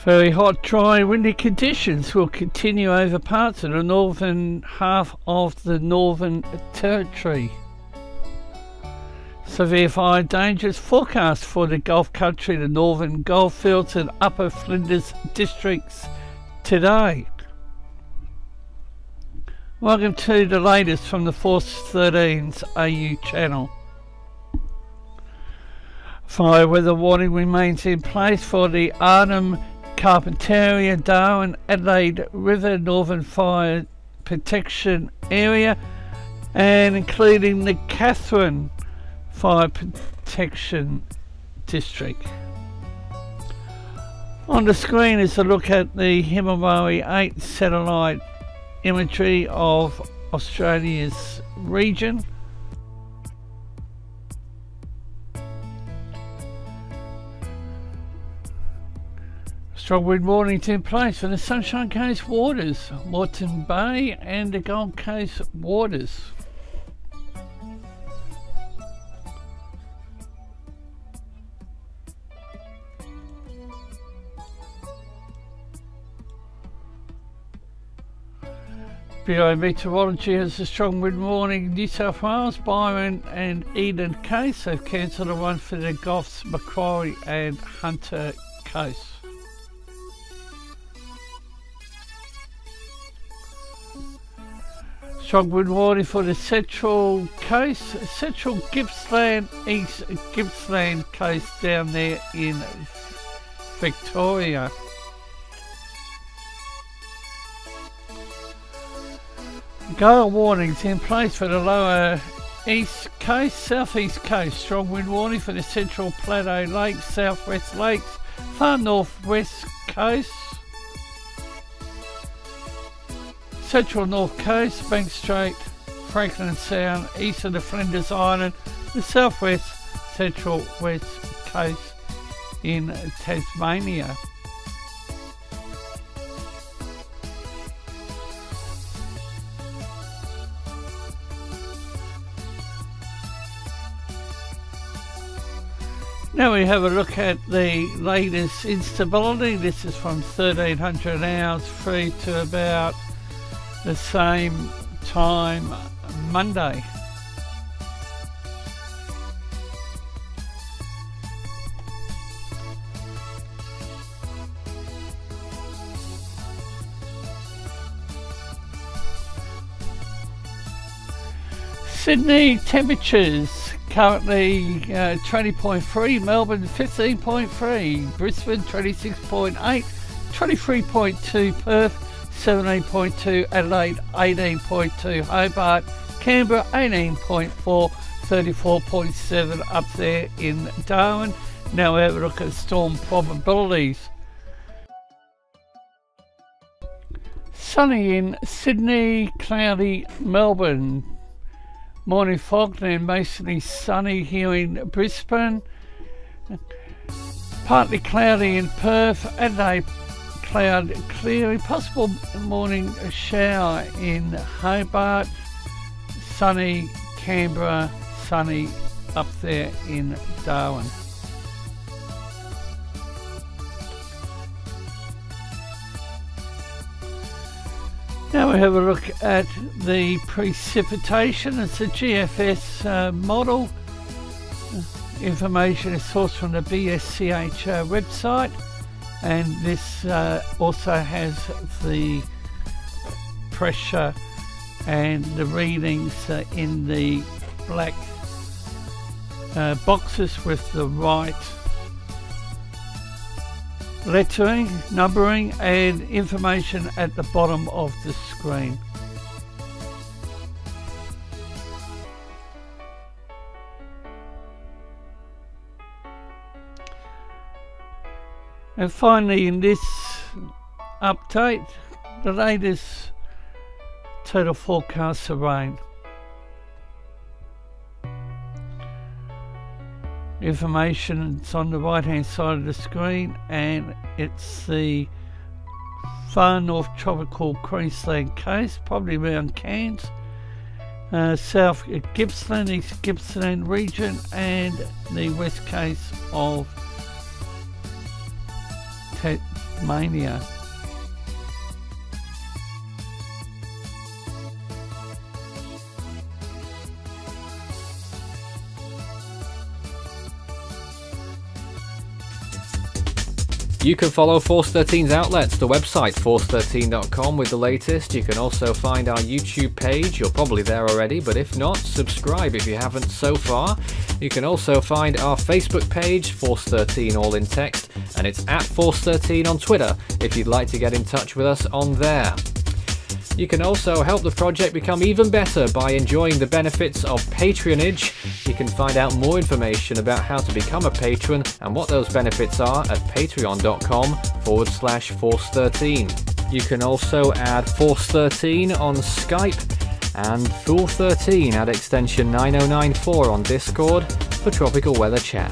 Very hot, dry, windy conditions will continue over parts of the northern half of the Northern Territory. Severe fire dangers forecast for the Gulf Country, the Northern Goldfields and Upper Flinders districts today. Welcome to the latest from the Force 13's AU channel. Fire weather warning remains in place for the Arnhem, Carpentaria, Darwin, Adelaide River Northern Fire Protection Area, and including the Katherine Fire Protection District. On the screen is a look at the Kimberley 8 satellite imagery of Australia's region. Strong wind warnings in place for the Sunshine Coast waters, Moreton Bay and the Gold Coast waters. Bureau of Meteorology has a strong wind warning. New South Wales, Byron and Eden Coast have cancelled a one for the Goffs, Macquarie and Hunter Coast. Strong wind warning for the Central Coast, Central Gippsland, East Gippsland Coast down there in Victoria. Gale warnings in place for the lower east coast, southeast coast. Strong wind warning for the Central Plateau Lakes, Southwest Lakes, far northwest coast, Central North Coast, Bank Strait, Franklin Sound, east of the Flinders Island, the southwest central west coast in Tasmania. Now we have a look at the latest instability. This is from 1300 hours through to about the same time Monday. Sydney temperatures currently 20.3, Melbourne 15.3, Brisbane 26.8, 23.2, Perth 17.2, Adelaide 18.2, Hobart, Canberra 18.4, 34.7 up there in Darwin. Now we have a look at storm probabilities. Sunny in Sydney, cloudy Melbourne. Morning fog, then mostly sunny here in Brisbane. Partly cloudy in Perth, Adelaide cloud clearing, possible morning shower in Hobart, sunny Canberra, sunny up there in Darwin. Now we have a look at the precipitation. It's a GFS model. Information is sourced from the BSCH website, and this also has the pressure and the readings in the black boxes with the right lettering, numbering and information at the bottom of the screen. And finally, in this update, the latest total forecast of rain. Information is on the right hand side of the screen, and it's the far north tropical Queensland coast, probably around Cairns, South Gippsland, East Gippsland region, and the west coast of Tasmania. You can follow Force 13's outlets, the website force13.com with the latest. You can also find our YouTube page. You're probably there already, but if not, subscribe if you haven't so far. You can also find our Facebook page, Force 13 all in text, and it's at Force 13 on Twitter if you'd like to get in touch with us on there. You can also help the project become even better by enjoying the benefits of patronage. You can find out more information about how to become a patron and what those benefits are at patreon.com/Force13. You can also add Force 13 on Skype and Fool 13 at extension 9094 on Discord for tropical weather chat.